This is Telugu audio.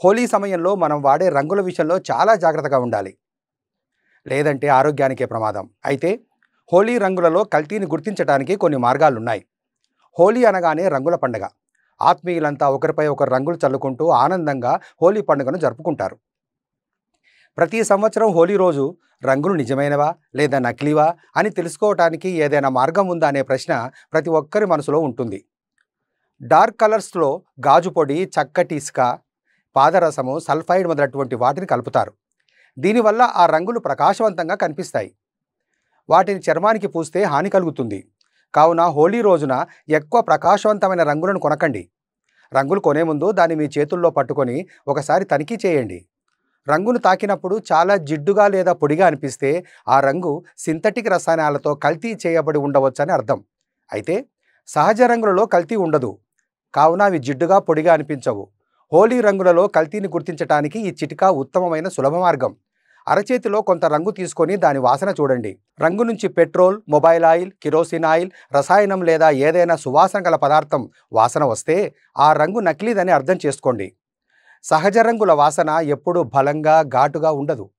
హోలీ సమయంలో మనం వాడే రంగుల విషయంలో చాలా జాగ్రత్తగా ఉండాలి. లేదంటే ఆరోగ్యానికే ప్రమాదం. అయితే హోలీ రంగులలో కల్తీని గుర్తించడానికి కొన్ని మార్గాలున్నాయి. హోలీ అనగానే రంగుల పండగ. ఆత్మీయులంతా ఒకరిపై ఒకరు రంగులు చల్లుకుంటూ ఆనందంగా హోలీ పండుగను జరుపుకుంటారు. ప్రతి సంవత్సరం హోలీ రోజు రంగులు నిజమైనవా లేదా నకిలీవా అని తెలుసుకోవటానికి ఏదైనా మార్గం ఉందా అనే ప్రశ్న ప్రతి ఒక్కరి మనసులో ఉంటుంది. డార్క్ కలర్స్లో గాజు పొడి, చక్కటి ఇసుక, పాదరసము, సల్ఫైడ్ మొదలటువంటి వాటిని కలుపుతారు. దీనివల్ల ఆ రంగులు ప్రకాశవంతంగా కనిపిస్తాయి. వాటిని చర్మానికి పూస్తే హాని కలుగుతుంది. కావున హోలీ రోజున ఎక్కువ ప్రకాశవంతమైన రంగులను కొనకండి. రంగులు కొనే ముందు దాన్ని మీ చేతుల్లో పట్టుకొని ఒకసారి తనిఖీ చేయండి. రంగును తాకినప్పుడు చాలా జిడ్డుగా లేదా పొడిగా అనిపిస్తే ఆ రంగు సింథటిక్ రసాయనాలతో కల్తీ చేయబడి ఉండవచ్చని అర్థం. అయితే సహజ రంగులలో కల్తీ ఉండదు. కావున అవి జిడ్డుగా పొడిగా అనిపించవు. హోలీ రంగులలో కల్తీని గుర్తించడానికి ఈ చిటికా ఉత్తమమైన సులభ మార్గం. అరచేతిలో కొంత రంగు తీసుకొని దాని వాసన చూడండి. రంగు నుంచి petrol, mobile oil, kerosene oil, రసాయనం లేదా ఏదైనా సువాసన గల పదార్థం వాసన వస్తే ఆ రంగు నకిలీదని అర్థం చేసుకోండి. సహజ రంగుల వాసన ఎప్పుడూ బలంగా, ఘాటుగా ఉండదు.